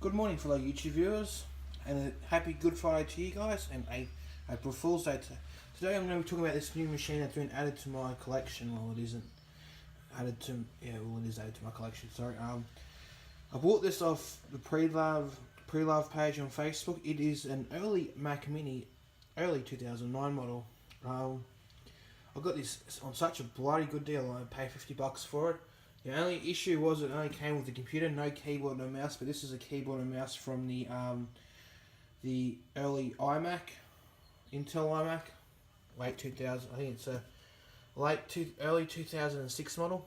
Good morning, fellow YouTube viewers, and a happy Good Friday to you guys, and a April Fool's Day. Today I'm going to be talking about this new machine that's been added to my collection. Well, it isn't added to, it is added to my collection, sorry. I bought this off the pre-love page on Facebook. It is an early Mac Mini, early 2009 model. I got this on such a bloody good deal. I paid $50 for it. The only issue was it only came with the computer, no keyboard, no mouse. But this is a keyboard and mouse from the early iMac, Intel iMac, late 2000. I think it's a early 2006 model.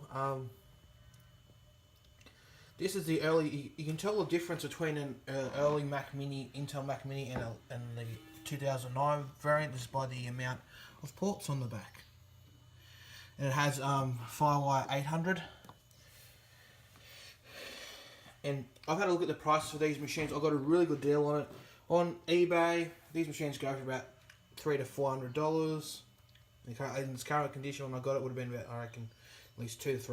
This is the early. You can tell the difference between an early Mac Mini, Intel Mac Mini, and the 2009 variant is by the amount of ports on the back. And it has FireWire 800. And I've had a look at the price for these machines. I got a really good deal on it on eBay. These machines go for about $300 to $400. In its current condition, when I got it, would have been about, I reckon, at least $200 to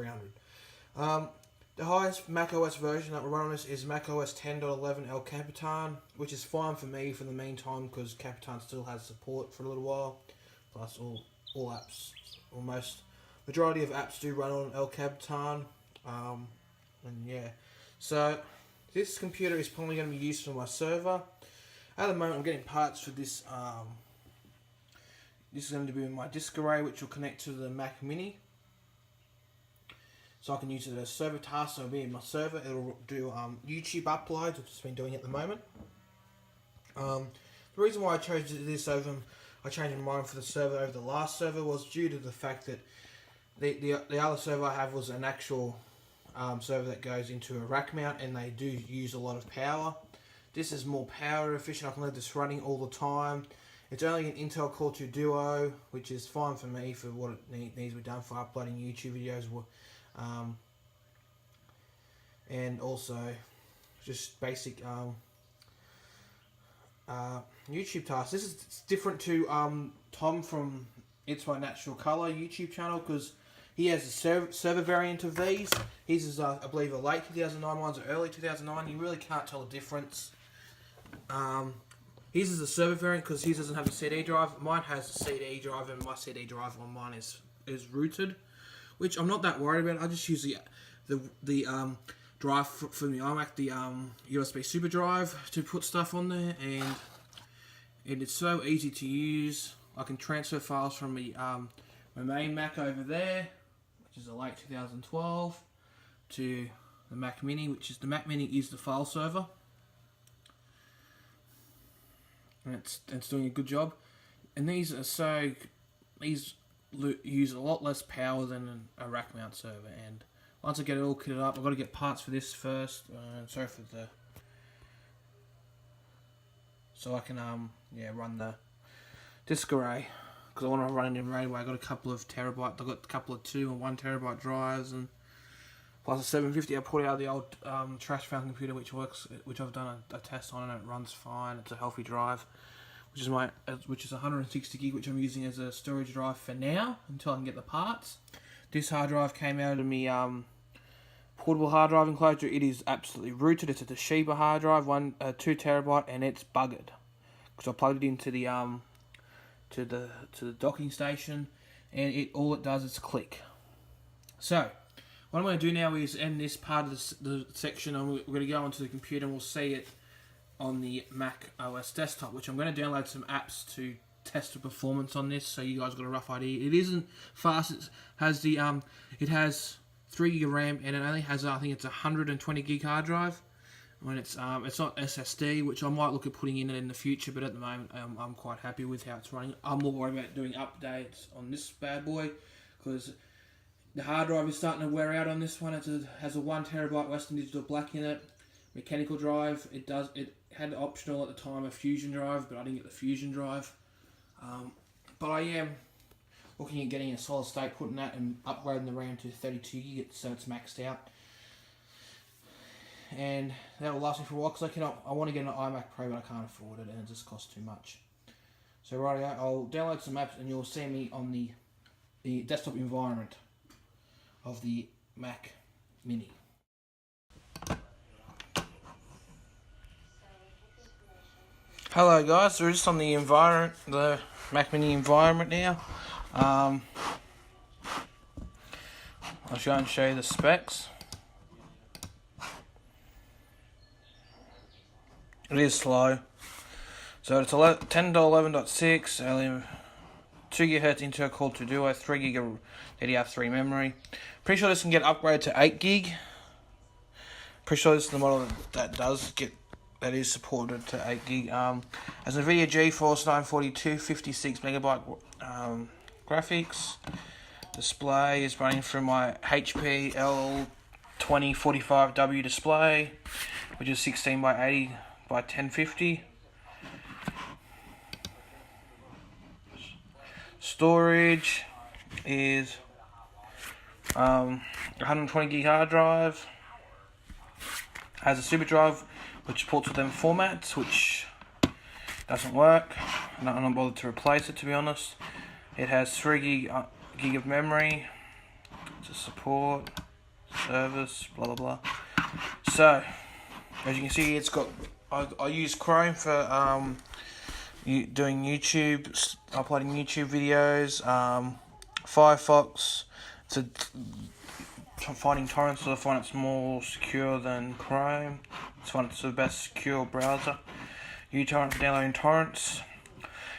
$300. The highest macOS version that will run on this is macOS 10.11 El Capitan, which is fine for me for the meantime because Capitan still has support for a little while. Plus, all apps, almost majority of apps do run on El Capitan. And yeah. So, this computer is probably going to be used for my server. At the moment, I'm getting parts for this. This is going to be my disk array, which will connect to the Mac Mini. So I can use it as server tasks. So it'll be in my server. It'll do YouTube uploads, which it's been doing at the moment. The reason why I chose this over, I changed my mind for the server over the last server was due to the fact that the other server I have was an actual server that goes into a rack mount, and they do use a lot of power. This is more power efficient. I can let this running all the time. It's only an Intel Core 2 Duo, which is fine for me for what it needs to be done for uploading YouTube videos, and also just basic YouTube tasks. This is different to Tom from It's My Natural Color YouTube channel because he has a server variant of these. His is, I believe, a late 2009, mine's early 2009. You really can't tell the difference. His is a server variant because his doesn't have a CD drive. Mine has a CD drive, and my CD drive on mine is rooted, which I'm not that worried about. I just use the drive from the iMac, the USB super drive to put stuff on there, and it's so easy to use. I can transfer files from my main Mac over there, which is a late 2012, to the Mac Mini, which is the Mac Mini is the file server, and it's doing a good job. And these use a lot less power than a rack mount server. And once I get it all kitted up, I've got to get parts for this first. So I can run the disk array. Because I want to run it in right away. I got a couple of terabyte. I got a couple of 2 and 1 terabyte drives, and plus a 750. I pulled out the old trash found computer, which works, which I've done a test on, and it runs fine. It's a healthy drive, which is 160 gig, which I'm using as a storage drive for now until I can get the parts. This hard drive came out of me portable hard drive enclosure. It is absolutely rooted. It's a Toshiba hard drive, 2 terabyte, and it's buggered because I plugged it into the to the docking station, and all it does is click. So what I'm going to do now is end this part of the section, and we're going to go onto the computer, and we'll see it on the Mac OS desktop, which I'm going to download some apps to test the performance on this, so you guys got a rough idea. It isn't fast. It has 3 gig of RAM, and it only has, I think it's a 120 gig hard drive. when it's not SSD, which I might look at putting in it in the future, but at the moment I'm quite happy with how it's running. I'm more worried about doing updates on this bad boy, because the hard drive is starting to wear out on this one. It has a 1 terabyte Western Digital Black in it, mechanical drive. It had optional at the time a Fusion drive, but I didn't get the Fusion drive. But I am looking at getting a solid state, putting that and upgrading the RAM to 32 gig so it's maxed out. And that'll last me for a while, because I want to get an iMac Pro, but I can't afford it and it just costs too much. So right, I'll download some apps and you'll see me on the desktop environment of the Mac Mini. Hello guys, we're just on the Mac Mini environment now. I'll go and show you the specs. It is slow. So it's 10.11.6, 2 GHz Intel Core 2 Duo, 3 gig of DDR3 memory. Pretty sure this can get upgraded to 8 gig. Pretty sure this is the model that is supported to 8 gig. As NVIDIA GeForce 942 56 megabyte graphics. Display is running through my HP L2045W display, which is 16 by 80 by 1050. Storage is 120 gig hard drive. Has a super drive which supports with them formats, which doesn't work. I'm not bothered to replace it, to be honest. It has 3 gig of memory to support service, blah blah blah. So as you can see, it's got I use Chrome for doing YouTube, uploading YouTube videos, Firefox to finding torrents, so I find it's more secure than Chrome. I find it's the best secure browser. uTorrent for downloading torrents.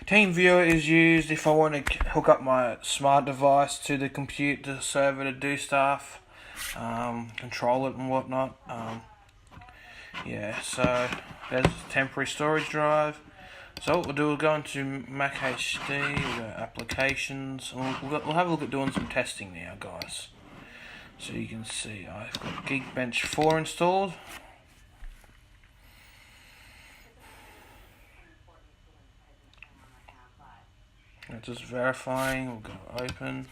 TeamViewer is used if I want to hook up my smart device to the computer server to do stuff, control it and whatnot. Yeah, so there's a temporary storage drive. So what we'll do, we'll go into Mac HD, we'll go applications, and we'll have a look at doing some testing now, guys. So you can see I've got Geekbench 4 installed. It's just verifying, we'll go open.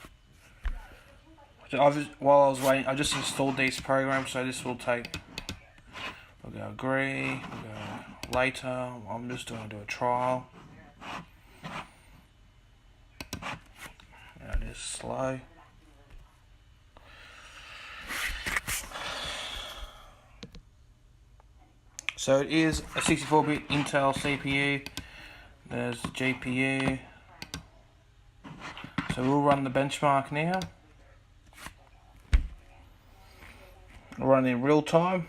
While I was waiting, I just installed these programs, so this will take, we'll go agree, we'll go later. I'm just going to do a trial. It is slow. So it is a 64-bit Intel CPU. There's the GPU. So we'll run the benchmark now. We'll run in real time.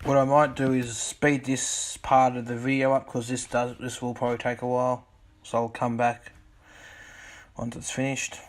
What I might do is speed this part of the video up, because this will probably take a while. So I'll come back once it's finished.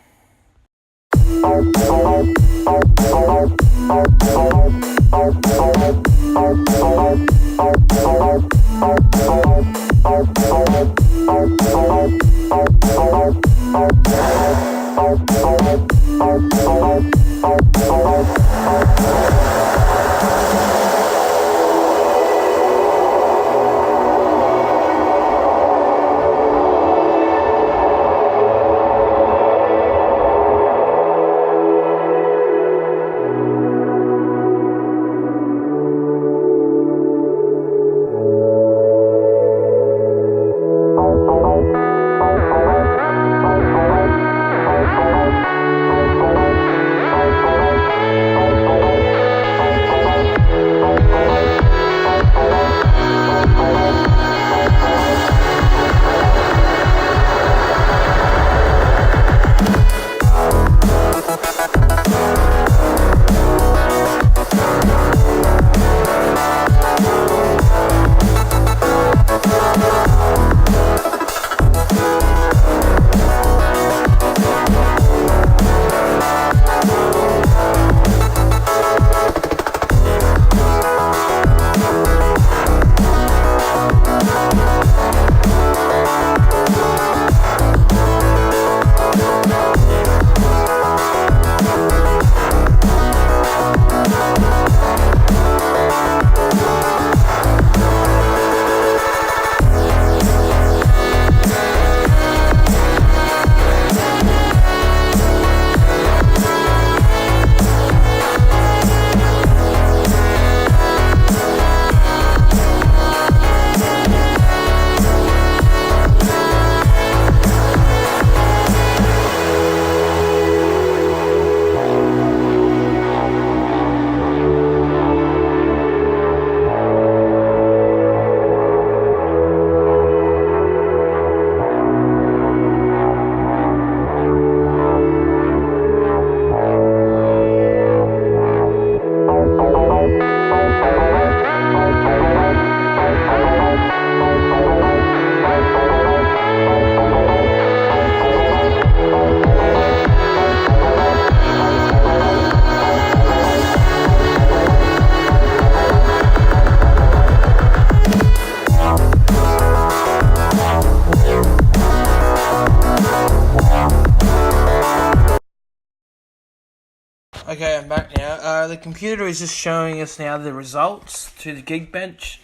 Okay, I'm back now. The computer is just showing us now the results to the Geekbench.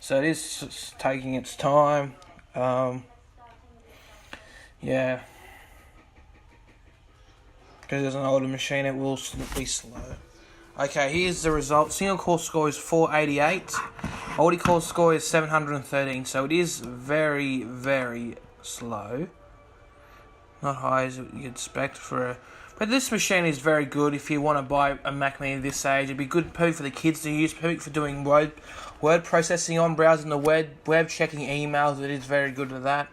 So it is just taking its time. Yeah. Because there's an older machine, it will be slow. Okay, here's the result. Single core score is 488. Multi-core score is 713. So it is very, very slow. Not high as you'd expect for a... But this machine is very good if you want to buy a Mac Mini this age. It'd be good perfect for the kids to use, perfect for doing word processing on, browsing the web, checking emails. It is very good for that.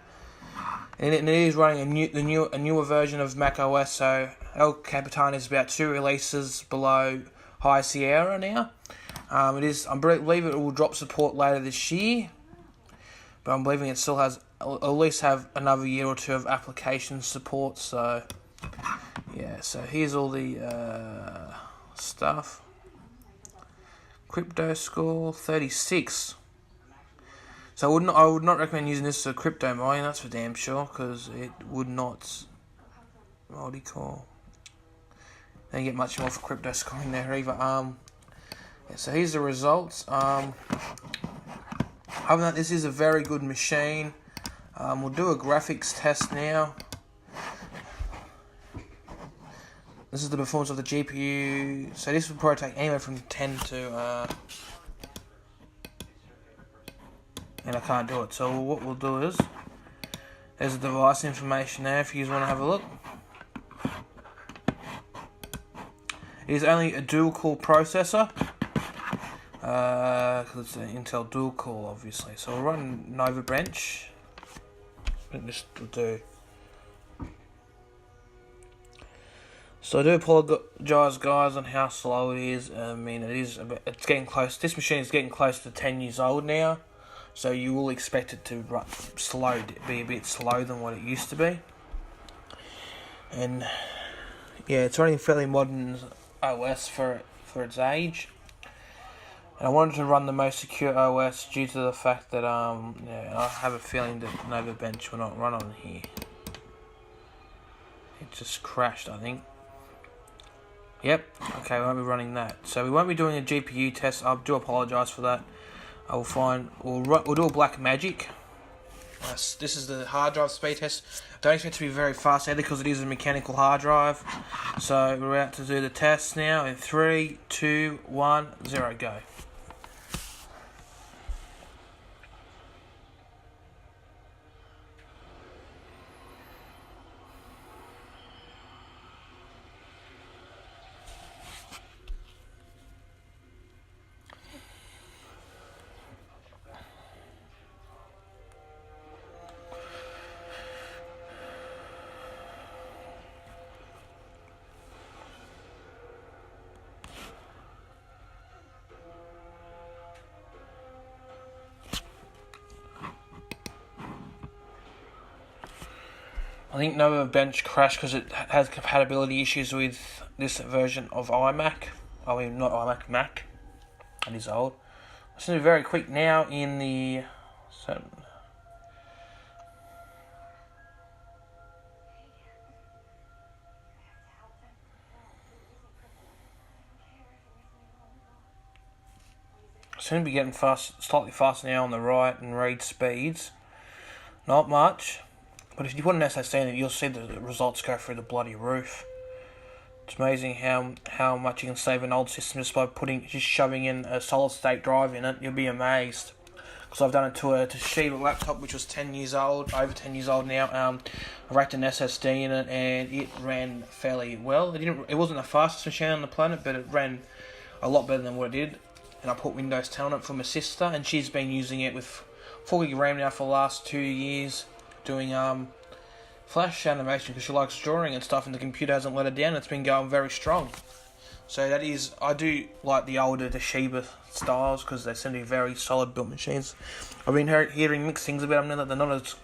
And it is running a newer version of Mac OS, so El Capitan is about 2 releases below High Sierra now. I believe it will drop support later this year, but I'm believing it still has at least have another year or two of application support. So yeah, so here's all the stuff. Crypto score 36. So I would not recommend using this for crypto mining. That's for damn sure, because it would not multi-core. Don't get much more for crypto scoring there either. Yeah, so here's the results. Other than that, this is a very good machine. We'll do a graphics test now. This is the performance of the GPU. So this would probably take anywhere from 10 to... and I can't do it. So what we'll do is... There's the device information there if you want to have a look. It is only a dual-core processor. Because it's an Intel dual-core, obviously. So we'll run Nova Bench. This will do. So I do apologise, guys, on how slow it is. I mean, it's getting close. This machine is getting close to 10 years old now, so you will expect it to be a bit slow than what it used to be. And yeah, it's running fairly modern OS for its age. And I wanted to run the most secure OS due to the fact that I have a feeling that Nova Bench will not run on here. It just crashed, I think. Yep. Okay, we won't be running that. So we won't be doing a GPU test. I do apologise for that. We'll do a Black Magic. This is the hard drive speed test. Don't expect it to be very fast either because it is a mechanical hard drive. So we're about to do the test now in 3, 2, 1, 0, go. I think Nova Bench crashed because it has compatibility issues with this version of iMac. I mean, not iMac, Mac. It is old. It's going to be very quick now in the... Seem to be getting slightly faster now on the write and read speeds. Not much. But if you put an SSD in it, you'll see the results go through the bloody roof. It's amazing how much you can save an old system just by shoving in a solid state drive in it. You'll be amazed. Because I've done it to a Toshiba laptop which was 10 years old, over 10 years old now. I racked an SSD in it and it ran fairly well. It wasn't the fastest machine on the planet, but it ran a lot better than what it did. And I put Windows 10 on it for my sister, and she's been using it with 4 gig RAM now for the last 2 years. Doing flash animation because she likes drawing and stuff, and the computer hasn't let her down. It's been going very strong. So that is, I do like the older Toshiba styles because they seem to be very solid built machines. I've been hearing mixed things about them now that they're not as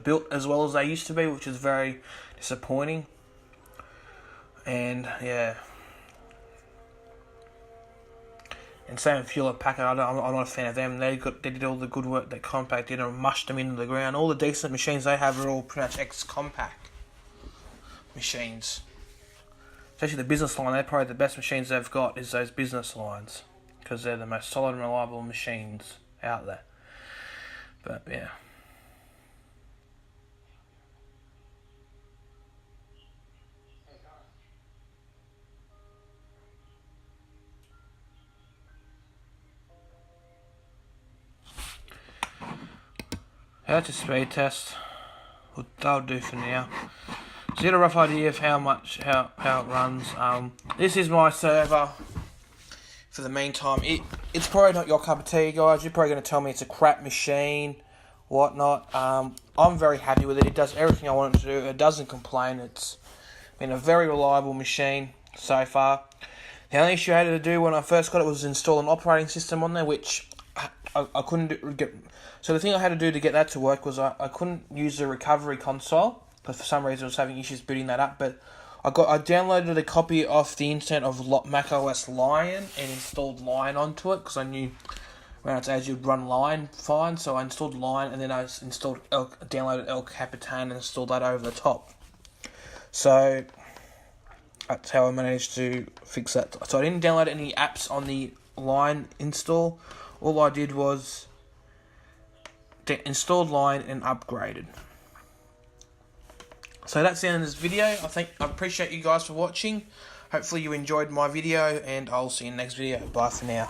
built as well as they used to be, which is very disappointing. And yeah. And same with Hewlett Packard, I'm not a fan of them. They did all the good work that Compaq did and mushed them into the ground. All the decent machines they have are all pretty much ex-Compaq machines. especially the business line, they're probably the best machines they've got is those business lines, because they're the most solid and reliable machines out there. But yeah. That's a speed test. That'll do for now. So you get a rough idea of how it runs. This is my server. For the meantime, it's probably not your cup of tea, guys. You're probably going to tell me it's a crap machine, whatnot. I'm very happy with it. It does everything I want it to do. It doesn't complain. It's been a very reliable machine so far. The only issue I had to do when I first got it was install an operating system on there, which I couldn't get. So the thing I had to do to get that to work was I couldn't use the recovery console, because for some reason I was having issues booting that up. But I downloaded a copy off the internet of macOS Lion and installed Lion onto it, because I knew when it's as you'd run Lion fine. So I installed Lion, and then I downloaded El Capitan and installed that over the top. So that's how I managed to fix that. So I didn't download any apps on the Lion install. All I did was installed Lion and upgraded. So that's the end of this video. I appreciate you guys for watching. Hopefully you enjoyed my video, and I'll see you in the next video. Bye for now.